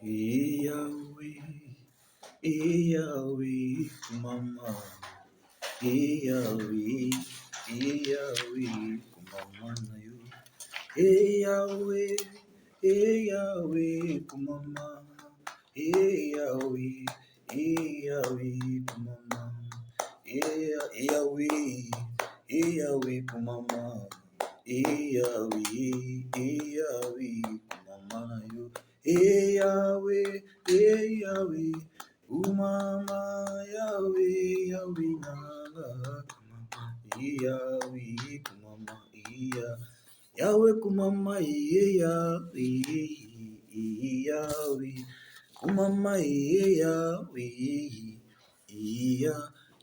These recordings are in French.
Yahweh, Yahweh, mama. Yahweh, Yahweh, mama na yo. Yahweh, Yahweh, mama. Yahweh, Yahweh, mama. Yahweh, Yahweh, mama. Yahweh, Yahweh, mama na yo. Yahweh, Yahweh, umama Yahweh, Yahweh nanga kumama, Yahweh kumama, Yahweh kumama, Yahweh, Yahweh kumama, Yahweh,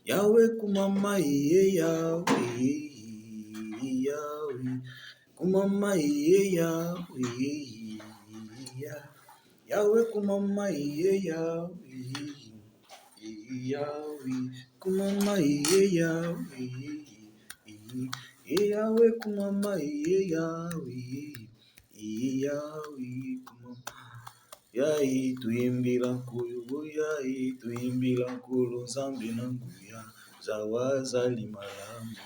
Yahweh kumama, Yahweh, Yahweh kumama, Yahweh, Yahweh kumama, Yahweh, Yahweh kumama, Yahweh, Yahweh kumama, Yahweh, Yahweh kumama. Yai tuimbila nkulu, yai tuimbila nkulu, Nzambe na nguya, zawazali malamu,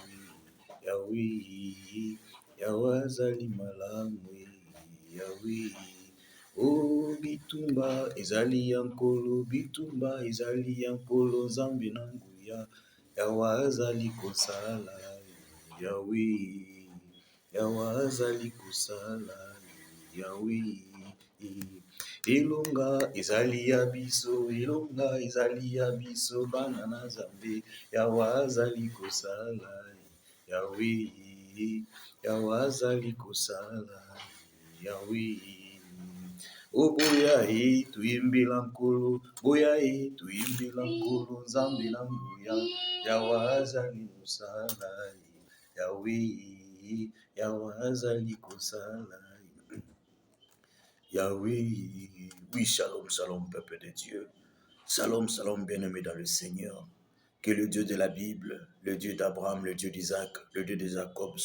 Yahweh, yawazali malamu, Yahweh. Oh, bitumba ezali ya nkolo, bitumba ezali ya nkolo, Nzambe na nguya, yawazali kosala, Yahweh, yawazali kosala, Yahweh. Elonga ezali ya biso, elonga ezali ya biso, bana na Nzambe, yawazali kosala, Yahweh, yawazali kosala, Yahweh. O boya tuimbila nkolo, boya tuimbila nkolo, Nzambe na nguya, yawazali kosala, Yahweh, yawazali kosala, Yahweh. Oui, shalom, shalom, peuple de Dieu. Shalom, shalom, bien-aimés dans le Seigneur. Que le Dieu de la Bible, le Dieu d'Abraham, le Dieu d'Isaac, le Dieu de Jacob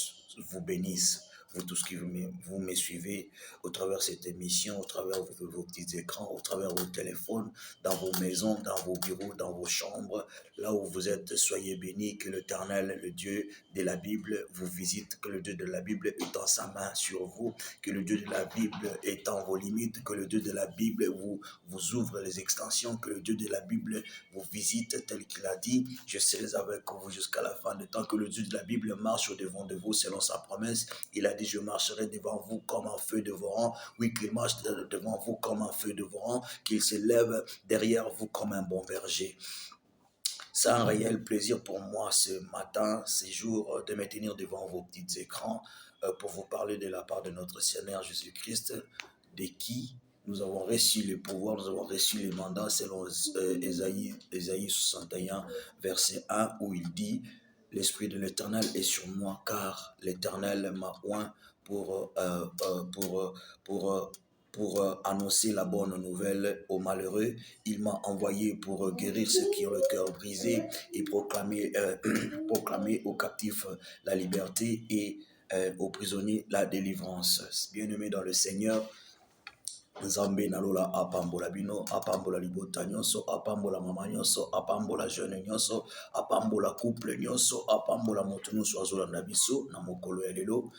vous bénisse. Vous tous qui vous me suivez au travers de cette émission, au travers de vos petits écrans, au travers de vos téléphones, dans vos maisons, dans vos bureaux, dans vos chambres, là où vous êtes, soyez bénis, que l'Éternel, le Dieu de la Bible, vous visite, que le Dieu de la Bible étend sa main sur vous, que le Dieu de la Bible étend vos limites, que le Dieu de la Bible vous ouvre les extensions, que le Dieu de la Bible vous visite tel qu'il a dit, je serai avec vous jusqu'à la fin du temps, que le Dieu de la Bible marche au-devant de vous selon sa promesse. Il a dit, je marcherai devant vous comme un feu dévorant. Oui, qu'il marche devant vous comme un feu dévorant, qu'il se lève derrière vous comme un bon berger. C'est un réel plaisir pour moi ce matin, ces jours, de me tenir devant vos petits écrans pour vous parler de la part de notre Seigneur Jésus-Christ, de qui nous avons reçu le pouvoir, nous avons reçu les mandats selon Ésaïe 61, verset 1, où il dit « L'Esprit de l'Éternel est sur moi, car l'Éternel m'a oint pour annoncer la bonne nouvelle aux malheureux. Il m'a envoyé pour guérir ceux qui ont le cœur brisé et proclamer aux captifs la liberté et aux prisonniers la délivrance. » Bien-aimés dans le Seigneur, Nzambe nalola apambola bino, apambola libota nyonso, apambola mama nyonso, apambola jeune nyonso, apambola couple nyonso, apambola moto nyonso azolanda biso na mokolo ya lelo.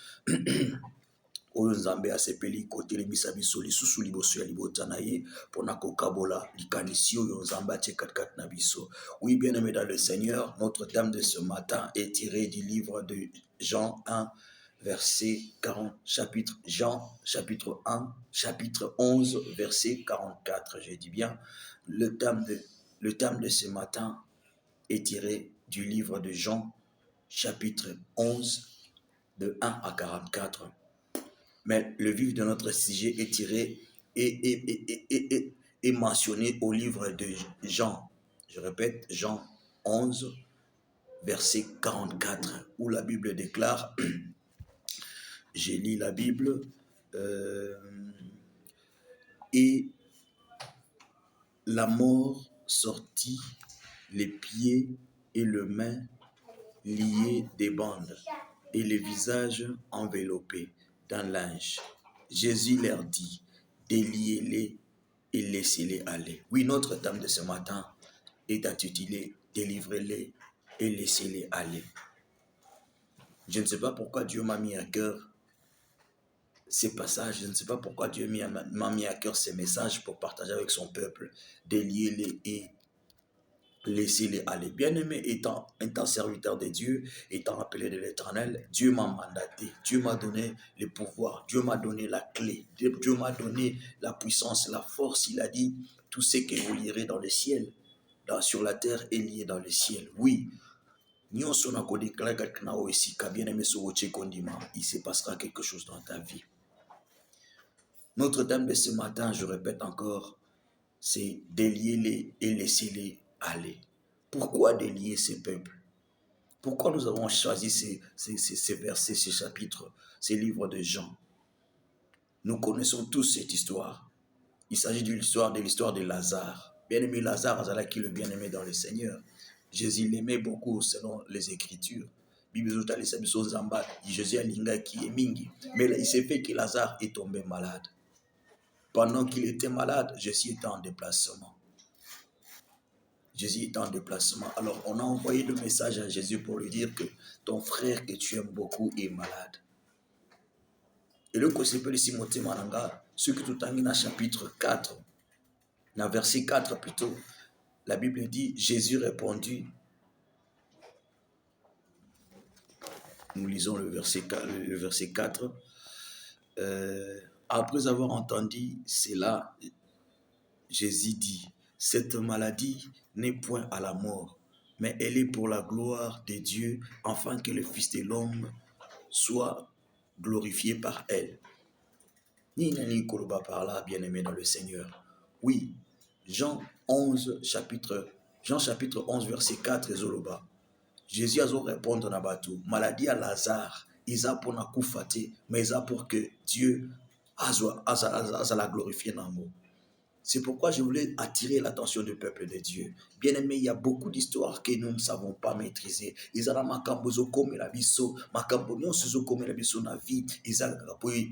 Oyo Nzambe asepeli kotelemisa biso lisusu liboso ya libota na ye pona kokabola likanisi oyo Nzambe atie kati na biso. Oui, bien-aimé dans le Seigneur, notre thème de ce matin est tiré du livre de Jean 1, verset 40, Jean, chapitre 1, chapitre 11, verset 44. Je dis bien, le thème de ce matin est tiré du livre de Jean, chapitre 11, de 1 à 44. Mais le vif de notre sujet est tiré et mentionné au livre de Jean. Je répète, Jean 11, verset 44, où la Bible déclare, j'ai lu la Bible, et la mort sortit les pieds et les mains liés des bandes et les visages enveloppés d'un linge. Jésus leur dit, déliez-les et laissez-les aller. Oui, notre thème de ce matin est intitulé « Délivrez-les et laissez-les aller ». Je ne sais pas pourquoi Dieu m'a mis à cœur ces passages, je ne sais pas pourquoi Dieu m'a mis à cœur ces messages pour partager avec son peuple, déliez-les et laissez-les aller. Bien-aimé, étant serviteur de Dieu, étant appelé de l'Éternel, Dieu m'a mandaté, Dieu m'a donné le pouvoir, Dieu m'a donné la clé, Dieu m'a donné la puissance, la force. Il a dit, tout ce que vous lirez dans le ciel, sur la terre est lié dans le ciel. Oui, il se passera quelque chose dans ta vie. Notre thème de ce matin, je répète encore, c'est déliez-les et laissez-les aller. Pourquoi délier ces peuples? Pourquoi nous avons choisi ces versets, ces chapitres, ces livres de Jean? Nous connaissons tous cette histoire. Il s'agit de l'histoire de Lazare. Bien-aimé Lazare, qui le bien-aimé dans le Seigneur. Jésus l'aimait beaucoup selon les Écritures. Jésus alinga qui est mingi. Mais il s'est fait que Lazare est tombé malade. Pendant qu'il était malade, Jésus était en déplacement. Jésus était en déplacement. Alors, on a envoyé le message à Jésus pour lui dire que ton frère que tu aimes beaucoup est malade. Et le Kosepeli Simote Maranga, ce que tout en chapitre 4, dans verset 4 plutôt, la Bible dit, Jésus répondit, nous lisons le verset 4, après avoir entendu cela, Jésus dit, cette maladie n'est point à la mort, mais elle est pour la gloire de Dieu, afin que le Fils de l'homme soit glorifié par elle. Ni nani koloba par là, bien-aimé dans le Seigneur. Oui, Jean chapitre 11, verset 4, Zoloba. Jésus a répondre à Batou, maladie à Lazare, ils a pour na koufate, mais ils a pour que Dieu a la glorifier dans le. C'est pourquoi je voulais attirer l'attention du peuple de Dieu. Bien aimé, il y a beaucoup d'histoires que nous ne savons pas maîtriser. Ils ont makambozo comme la biso, makambozo suzo comme la biso na vie. Ils ont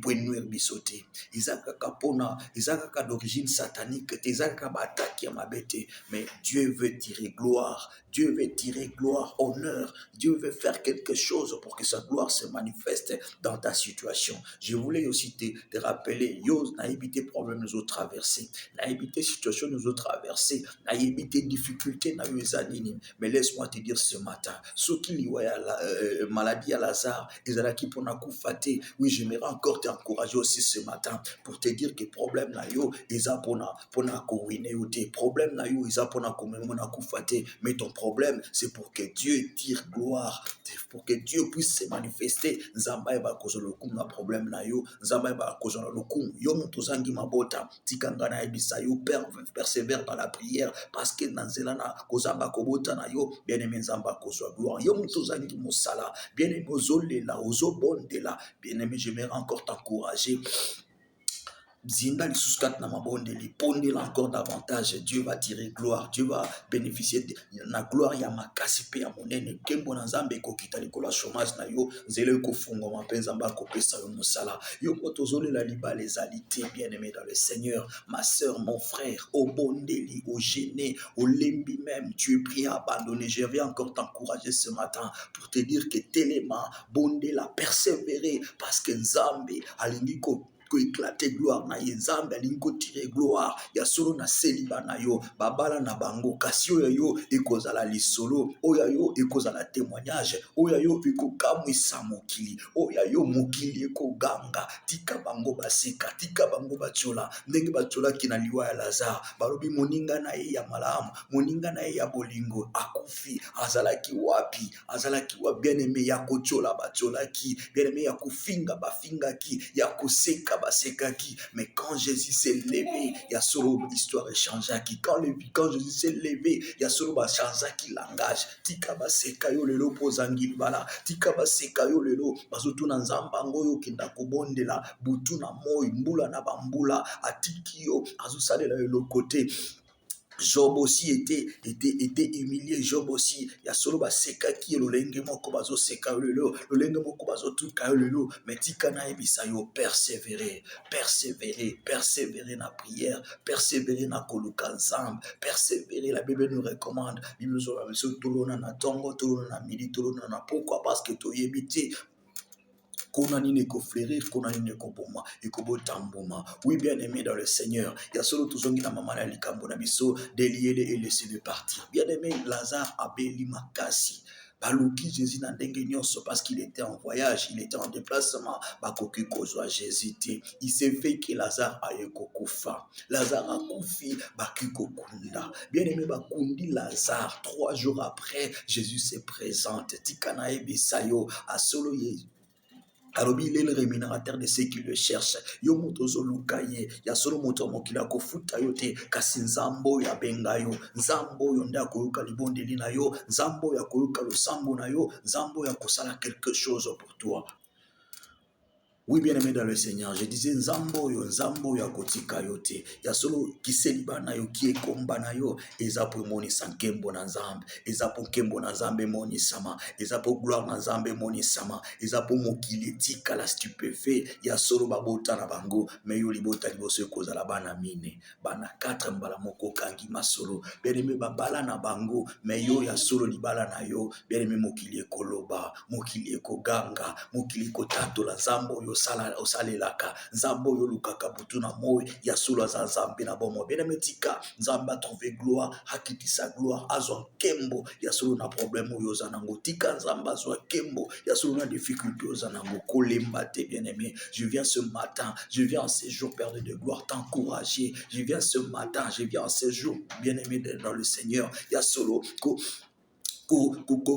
nuire bisoté. Ils ont d'origine satanique. Ils ont attaqué ma bête. Mais Dieu veut tirer gloire. Dieu veut tirer gloire, honneur. Dieu veut faire quelque chose pour que sa gloire se manifeste dans ta situation. Je voulais aussi te rappeler, yo n'a évité problème nous ont traversé. Na évité situation nous ont traversé, na évité difficulté na yezanini. Mais laisse-moi te dire ce matin, ceux qui liwaient la maladie à Lazare, ils allaient qui pour na koufaté. Oui, j'aimerais encore t'encourager aussi ce matin pour te dire que problème na yo, ils a pour na kouine ou des problèmes na yo, ils a pour na koufaté. Mais ton problème, c'est pour que Dieu tire gloire, pour que Dieu puisse se manifester. Nzamba eba kozolokum na problème na yo, nzamba eba kozolokum yo mutuzangi mabota tikanga na ebisa yo persévère dans la prière parce que nanzela na kozamba kobota na yo bien-aimé nzamba kozwa gloire yo mutuzangi musala bien-aimé ozolela ozobondela bien-aimé j'aimerais encore t'encourager. Zinda lisuskata na mabonde lipondela encore davantage. Dieu va tirer gloire, Dieu va bénéficier de la gloire ya makasi pe ya monene kembo na nzambe kokita likolo chômage na yo nzele ko fungo mapenza mba ko pesa yo musala yo potozole la liba les alités bien-aimé dans le Seigneur. Ma sœur, mon frère, au bondeli, au gêné, au lembi même, tu es prié à abandonner. Je vais encore t'encourager ce matin pour te dire que téléma bondela persévérer parce que nzambe alingiko éclater gloire na yezambe alingo tirer gloire ya solo na seliba na yo babala na bango kasi oyo ekozala lisolo oyo ekozala témoignage oyo ekokamwisa mokili oyo mokili ekoganga tika bango baseka tika bango batiola ndenge batiola kina liwa ya Lazare balobi moninga na ye ya malamu moninga na ye ya bolingo akufi azalaki wapi bien-aimé ya kotiola batiola ki bien-aimé ya kufinga bafinga ki ya koseka basekaki. Mais quand Jésus s'est levé, il y a solo l'histoire est changée qui quand Jésus s'est levé, il y a solo ba changé qui langage tika baseka yo lelo pozangi bala tika baseka yo lelo bazotu na nzamba ngoyo kinda kobondela butu na moi mbula na bambula atiki yo azosalela le côté Job aussi était humilié. Job aussi, il y a solo baseka qui est le lenge moko bazo seka lelo, le lenge moko bazo tuka lelo, mais tikana ebisa yo persévérer, persévérer na prière, persévérer na koluka nzambe, persévérer. La Bible nous recommande, Bible nous dit tolona na tongo, tolona na midi, tolona na pourquoi parce que to yebiti konani ne ko fleurir, konani ne ko boma, et ko botamboma. Oui, bien aimé dans le Seigneur, il y a solo tuzongi na mama na likambo na biso, délier et laisser-le partir. Bien aimé, Lazare abeli makasi. Baluki Jésus na ndenge nyonso parce qu'il était en voyage, il était en déplacement. Bakoki kozwa Jésus te. Il s'est fait que Lazare aye kokufa. Lazare a koufi, baki kokunda. Bien aimé, bakundi Lazare. 3 jours après, Jésus se présente. Tikana ebisayo asolo ye. Alobi il est le rémunérateur de ceux qui le cherchent. Yo moto zoluka ye, ya solo moto mokila ko futa yo te, kasi nzambo ya benga yo, nzambo yo nda koyoka libondeli na yo, nzambo ya koyoka losambo na yo, nzambo ya kosala quelque chose pour toi. Oui, bien-aimé dans le Seigneur, je disais nzambo ya kotika yo te. Ya solo kiseliba na yo, ki ekomba na yo, ezapo moni sankembo na nzambe, ezapo kembo na nzambe moni sama, ezapo gloire na nzambe moni sama, ezapo mokili tika la stupéfait, ya solo babota na bango, me yo libota liboso ekozala bana mine, bana 4 mbala moko kangi masolo, bien-aimé babala na bango, me yo ya solo libala na yo, bien-aimé mokili ekoloba, mokili ekoganga, mokili kotato la nzambo yo osalelaka nzambo yo lukaka butu na moi ya solo za nzambe na bomo bien tika nzamba trouver gloire hakitisa gloire azwa kembo ya solo na problème yo za nango tika nzamba azwa kembo ya solo na difficulté yo za nango kolemba te bien-aimé. Je viens ce matin, je viens en ce jour perdu de gloire t'encourager. Je viens ce matin, je viens en ce jour bien-aimé dans le Seigneur ya solo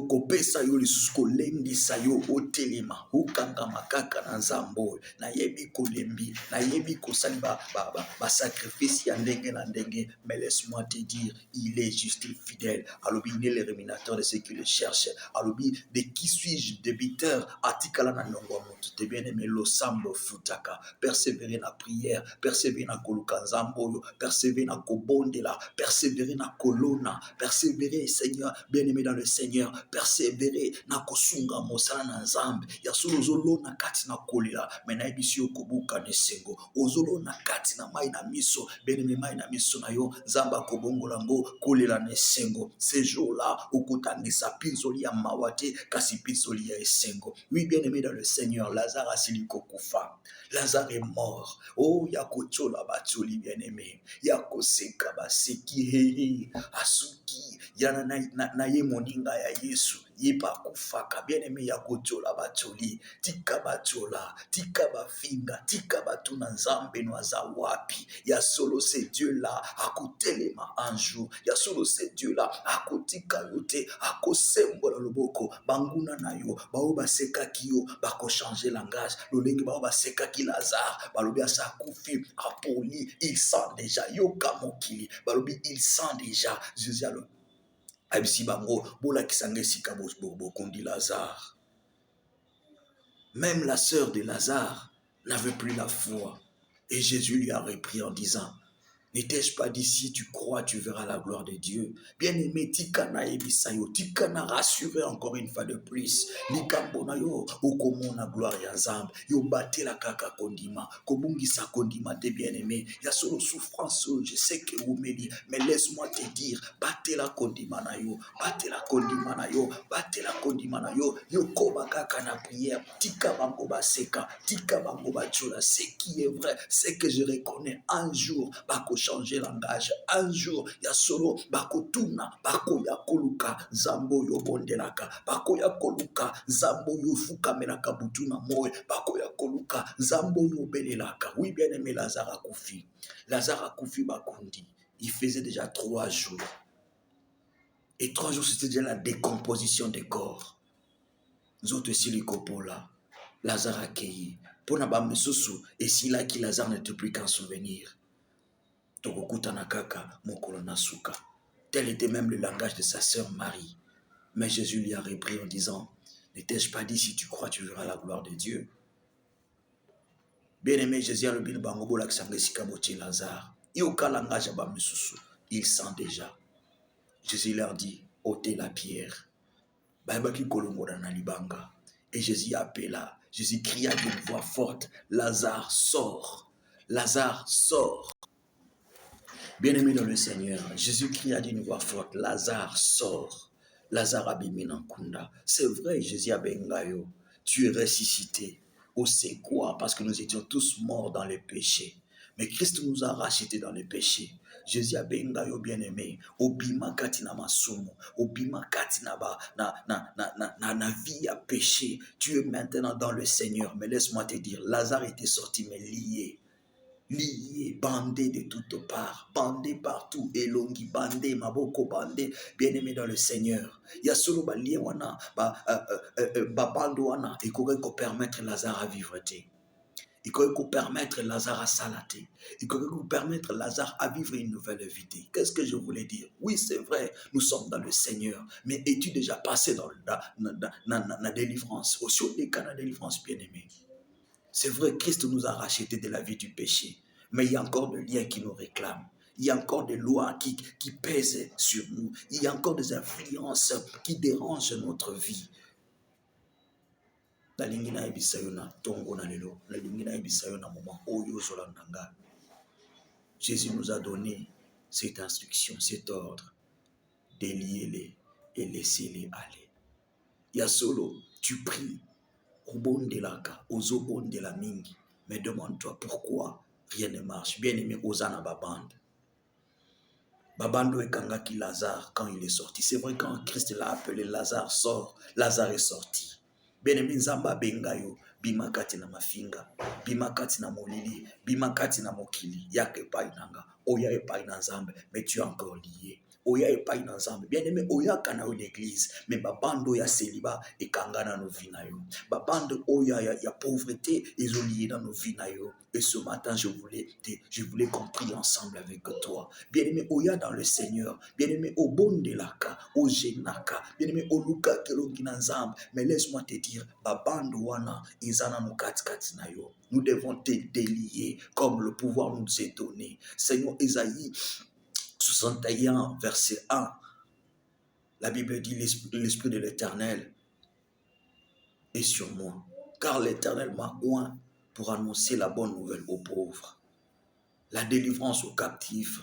kopesa yo lisusu kolendisa yo otelema okanga makaka na nzambo nayebi kolembi nayebi kosali basacrifice ya ndenge na ndenge, mais laisse-moi te dire il est juste et fidèle. Alobi il est le rémunérateur de ceux qui le cherchent. Alobi de qui suis-je débiteur atikala na ndongo moto te bien-aimé losambo futaka. Persévérer na prière, persévérer na koluka nzambo, persévérer na kobondela, persévérer na kolona, persévérer Seigneur bien-aimé dans le Seigneur, persévérer na kosunga mosala na nzambe ya solo zolo na kati na kolela mena ebisi okobuka nesengo ozolo na kati na mai na miso bien-aimé mai na miso na yo nzamba kobongola ngo kolela nesengo ces jours-là okutangisa pinzoli ya mawate kasi pinzoli ya esengo. Oui, bien-aimé dans le Seigneur, Lazare asili kokufa. Lazare est mort. Oh ya kochola batuli bien-aimé ya koseka baseki hehe asuki yana na ye moninga ya Yesu yipa kufaka bien-aimé ya kochola batoli tika batola tika bafinga tika batuna nzambe noaza wapi ya solo c'est Dieu là akotelema un jour ya solo c'est Dieu là akotika yote akosembola loboko banguna na yo bao basekaki yo bako changer langage lolenge bao basekaki Lazare balobi asa kufi apoli il sent déjà yoka mokili balobi il sent déjà Jésus alors abisi bango bola kisanga esika bokundi Lazare. Même la sœur de Lazare n'avait plus la foi et Jésus lui a repris en disant: n'étais-je pas dit si tu crois tu verras la gloire de Dieu? Bien-aimé, tikana ebisayo, tikana rassurer encore une fois de plus. Likambona yo, okomona gloire ya nzambe. Yo batela kaka kondima, kobungisa kondima te bien-aimé. Ya solo souffrance, je sais que vous me dites, mais laisse-moi te dire, batela kondima na yo, batela kondima na yo, batela kondima na yo. Yo koba kaka na prière, tika bango baseka, tika bango bachola. Ce qui est vrai, c'est que je reconnais un jour, bako changer langage un jour ya solo bako tuna bako ya koluka zambo yo bondelaka bako ya koluka zambo yo fukamelaka butuna moyo bako ya koluka zambo yo belelaka. Oui, bien-aimé, Lazare a koufi bakundi. Il faisait déjà 3 jours et 3 jours c'était déjà la décomposition des corps. Nzoto silikopola Lazare a cueilli pour na ba mesusu et si là qui Lazare n'était plus qu'un souvenir. Tel était même le langage de sa sœur Marie. Mais Jésus lui a repris en disant: n'étais-je pas dit si tu crois tu verras la gloire de Dieu? Bien-aimé, Jésus a le bin bango bola kisanga sika bochi Lazare. Yoka langage ba misusu. ils sentent déjà. Jésus leur dit, ôtez la pierre. Et Jésus appela, Jésus cria d'une voix forte, Lazare, sort. Lazare, sort. Bien-aimé dans le Seigneur, Jésus cria d'une voix forte, Lazare, sort. Lazare Abiminankunda. C'est vrai, Jésus Abengayo, tu es ressuscité. Oh, c'est quoi? Parce que nous étions tous morts dans les péchés. Mais Christ nous a rachetés dans les péchés. Jésus Abengayo, bien-aimé, Obima Katina Masumu, Obima Katina ba, na vie à péché. Tu es maintenant dans le Seigneur. Mais laisse-moi te dire, Lazare était sorti, mais lié. Lié, bandé de toutes parts, bandé partout, elongi, bandé, maboko, bandé, bien-aimé dans le Seigneur. Il y a solo lié wana, bando wana, il pourrait permettre Lazare à vivre. Il pourrait permettre Lazare à salater. Il pourrait permettre Lazare à vivre une nouvelle vie. Qu'est-ce que je voulais dire? Oui, c'est vrai, nous sommes dans le Seigneur, mais es-tu déjà passé dans la délivrance? Au sur des cas de délivrance, bien-aimé. C'est vrai, Christ nous a rachetés de la vie du péché. Mais il y a encore des liens qui nous réclament. Il y a encore des lois qui pèsent sur nous. Il y a encore des influences qui dérangent notre vie. Jésus nous a donné cette instruction, cet ordre. Déliez-les et laissez-les aller. Il y a solo, tu pries. Mais demande-toi pourquoi rien ne marche. Bien-aimé, Osana Babande. Babando et Kangaki Lazare quand il est sorti. C'est vrai, quand Christ l'a appelé, Lazare sort. Lazare est sorti. Bien-aimé, Nzamba Bengayo. Bimakati na mafinga. Bimakati na molili. Bimakati na mokili. Yake pa inanga. Oya e pa inanzambe. Mais tu es encore lié. Oya e pa inanzambe. Bien-aimé, Oya kana une église. Mais babando ya célibat et kangana no vinayo. Babando Oya ya pauvreté ils ont lié dans nos vinayo. Et ce matin, je voulais qu'on prie ensemble avec toi. Bien-aimé, Oya dans le Seigneur. Bien-aimé, au bon de l'aka, au genaka. Bien-aimé, au luka keloginanzam. Mais laisse-moi te dire, babando wana, izana no katikatinayo. Nous devons te délier comme le pouvoir nous est donné. Seigneur, Isaïe 61, verset 1. La Bible dit, l'Esprit de l'Éternel est sur moi. Car l'Éternel m'a oint pour annoncer la bonne nouvelle aux pauvres, la délivrance aux captifs.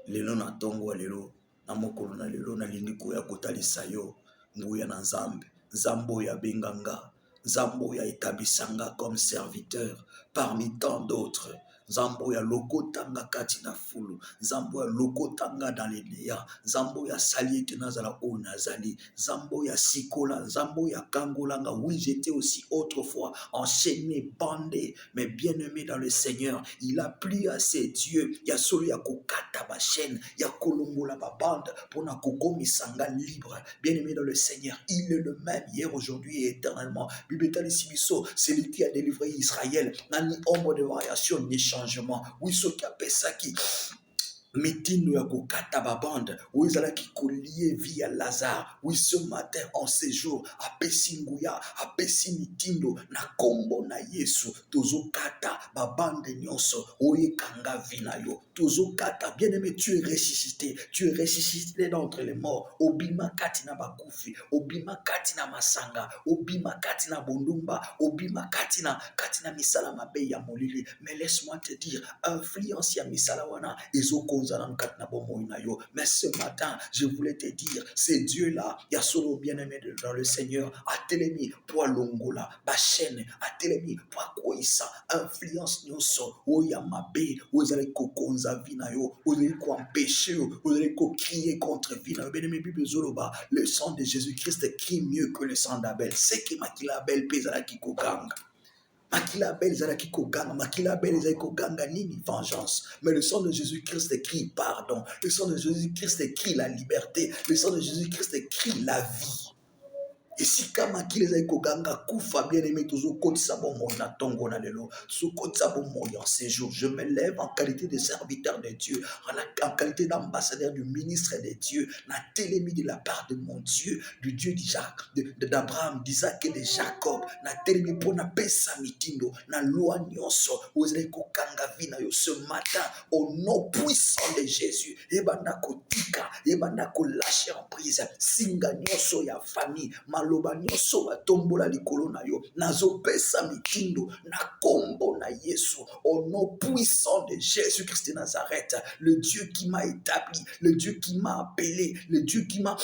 Lelo na tongo lelo na mokolo na lelo na lingiko ya kotalisa yo nguya na nzambe, nzambo ya benganga, nzambo ya etabisanga comme serviteur parmi tant d'autres. Zambo ya lokotanga kati na fulu, zambo ya lokotanga dans les léas, zambo ya sali tenazala o nazali, zambo ya sikola, zambo ya kangolanga. Oui, j'étais aussi autrefois enchaîné, bandé, mais bien-aimé dans le Seigneur. Il a plu à ses dieux. Il y a solo ya kokata ba chaîne, il y a kolongola ba bande pour na kokomi sanga libre. Bien-aimé dans le Seigneur, il est le même hier, aujourd'hui et éternellement. Bibetali Sibiso, c'est lui qui a délivré Israël. Nani ombre de variation ni changement. Oui, ce qui appelle ça qui mitindo ya kokata babande, oui, zala qui collier via Lazare. Oui, ce matin en séjour, apesi nguya, apesi mitindo na kombo na Yesu, tozo kata babande nyonso, oye kanga vina yo, tozo kata. Bien-aimé, tu es ressuscité d'entre les morts. Obima katina bakufi, obima katina masanga, obima katina bondumba, obima katina misala mabe ya molili. Mais laisse-moi te dire, influence ya misala wana, mais ce matin, je voulais te dire, c'est Dieu-là, il y a solo bien-aimé dans le Seigneur, a télémi pour Longola, Bachène, a télémi pour Koïssa, influence nyonso, oya mabe, vous allez kokonza vinayo, vous allez empêcher, vous allez crier contre vinayo. Bien-aimé, Bible Zoloba, le sang de Jésus-Christ crie mieux que le sang d'Abel. C'est qui makila Abel pesa ki kokanga. Makila Abel zalaki koganga, makila Abel zalaki koganga nini vengeance. Mais le sang de Jésus-Christ crie pardon. Le sang de Jésus-Christ crie la liberté. Le sang de Jésus-Christ crie la vie. esika makili ezali koganga kufa, bien-aimé, tozokotisa bomoi na ntongo na lelo, tozokotisa bomoi en ces jours. Je me lève en qualité de serviteur de Dieu, en qualité d'ambassadeur, du ministre de Dieu, na telemi de la part de mon Dieu, du Dieu d'Abraham, d'Isaac et de Jacob, na telemi mpo na pesa mitindo na loi nyonso ozali kokanga vi na yo ce matin au nom puissant de Jésus. Ebanda kotika, ebanda kolâcher en prise singa nyonso ya famille, maloba nyonso batombola likolo na yo, nazopesa mitindo na kombo na Yesu, au nom puissant de Jésus-Christ de Nazareth, le Dieu qui m'a établi, le Dieu qui m'a appelé, le Dieu qui m'a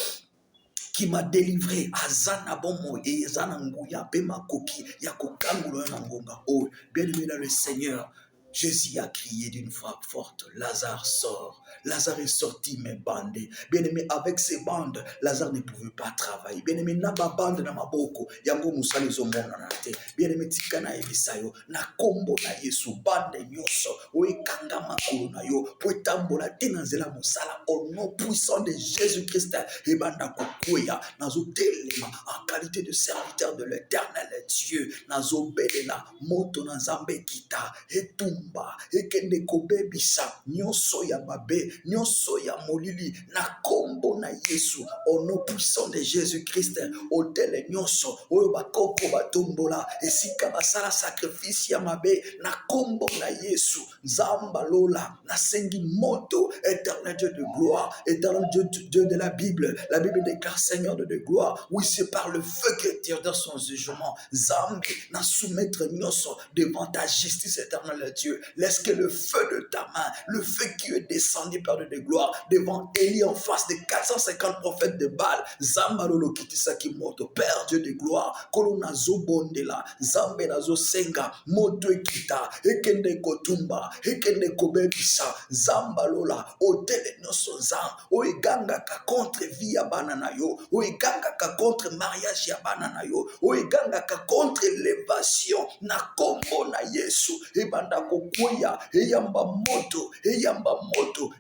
délivré. Azana bomo et azana nguya pema koki ya kokangulo na ngonga. Oh, bien-aimé dans le Seigneur, Jésus a crié d'une frappe forte, Lazare sort. Lazare est sorti, mes bandes. Bien-aimé, avec ces bandes, Lazare ne pouvait pas travailler. Bien-aimé, naba bande na maboko, yango musali zomona na te. Bien-aimé, tikana ebisayo, na kombo na Yesu, bande nyoso, oe kanga makolo na yo, poe tambola tenanzela musala, au nom puissant de Jésus-Christ, ebanda kokoya, nazo telema, en qualité de serviteur de l'éternel Dieu, nazo belela, moto na zambe kita, etumba, ekende kobebisa, nyonso ya babe, nyonso ya molili, na kombo na Yesu, au nom puissant de Jésus-Christ, hôtel nyonso, oyo bakoko batombola, esika basala sacrifice ya mabe, na kombo na Yesu, Zamba lola, na sengi moto, éternel Dieu de gloire, éternel Dieu de la Bible déclare Seigneur de gloire, oui c'est par le feu que tire dans son jugement, Zambi, na soumettre nyonso devant ta justice éternelle Dieu, laisse que le feu de ta main, le feu qui est descendu par de gloire, devant Élie en face des 450 prophètes de Baal, Zambalolo kitisaki moto, Père Dieu de gloire, kolona zo bondela, Zambe nazo senga, moto ekita, ekende kotumba, ekende kobebisa, Zambalola, otele noso zam, oeganga ka contre vie ya banana yo, oeganga ka contre mariage ya banana yo, oeganga ka contre l'évasion, na kombo na Yesu, ebanda kokwea, eyamba moto,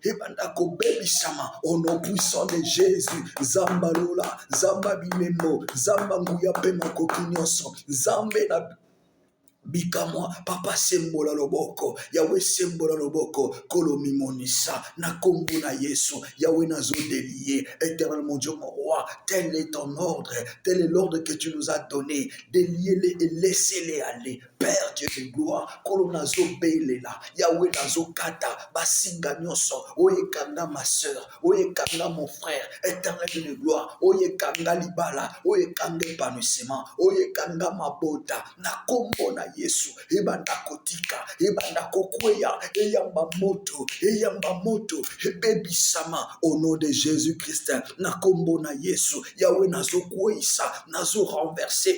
ebanda kobebisama, au nom puissant de Jésus, Zambalola, Zamba bilemo, Zamba nguya pema kokinyoso, Zambe na bikamwa papa sembola loboko yawe sembola loboko kolomi monisa na kombo na Yesu yawe nazo délié éternel mon Dieu mon roi, tel est ton ordre, tel est l'ordre que tu nous as donné, déliez-les et laissez-les aller. Père Dieu de gloire, kolonazo belela yawe nazo kata basinga nyonso oye kanga ma sœur, oye kanga mon frère, éternel Dieu de gloire, oye kanga libala, oye kanga épanouissement, oye kanga mabota na kombo na Yesu, ebanda kotika, ebanda kokweya, eyamba moto, ebebisama, au nom de Jésus-Christ, na kombo na Yesu, yawe nazo kweisa, nazo renverser,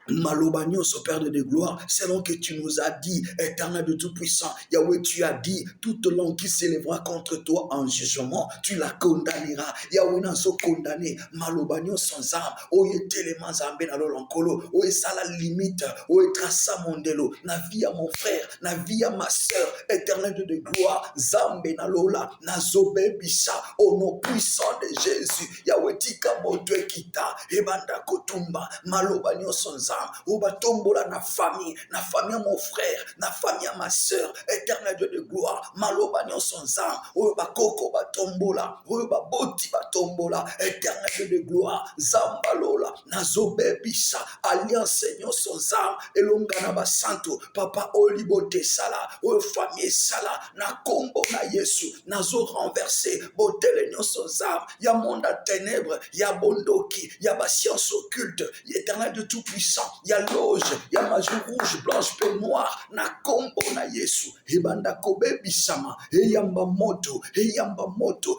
Maloba nyonso, Père de gloire, selon que tu nous as dit, éternel de tout-puissant, Yahweh, tu as dit, toute langue qui s'élèvera contre toi en jugement, tu la condamneras. Yahweh n'a pas condamné, Maloba nyonso zam, oye telema zambe na lolonkolo, oye sala limite, oye trasa mondelo, na vie à mon frère, na vie à ma sœur, éternel de gloire, zambe na lola, na zobe bisa, au nom puissant de Jésus, Yahweh tika moto kita, ebanda kotumba, Maloba nyonso zam, obatombola na famille à mon frère, na famille à ma sœur, éternel Dieu de gloire, maloba nyonso nzam, oba koko batombola, oba boti batombola, éternel Dieu de gloire, zambalola, nazobebisa, alliance nyonso nzam, elonga na basanto, papa olibote sala, o famille sala, na kombo na Yesu, nazo renverser, botele nyonso nzam, ya monde à ténèbres, ya bondoki, ya ba science occulte, éternel de tout puissant, il y a loge, il y a magie rouge, blanche, pe noire, na kombo na Yesu, ebanda kobe bisama, eyamba moto,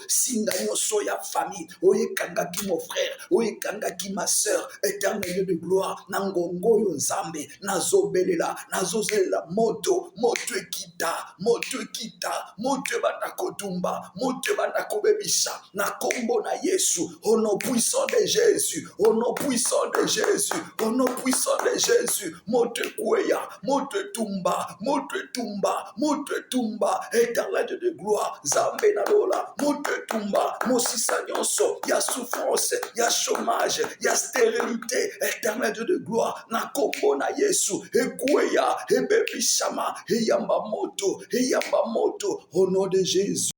singa nyonso ya famille, oye kanga ki mon frère, oye kanga ki ma sœur, éternel de gloire, na ngongo yo nzambe, nazobelela, nazozelela moto ekita, motema na kotumba, motema na kobebisa, na kombo na Yesu, au nom puissant de Jésus, au nom puissant de Jésus, au nom puissant de Jésus, mote kweya, mote tumba, éternel de gloire, Zambe na lola, mote tumba, mosisa nyonso, ya souffrance, ya chômage, ya stérilité, éternel de gloire, na kombo na Yesu, ekweya, ebebisama, eyamba moto, au nom de Jésus.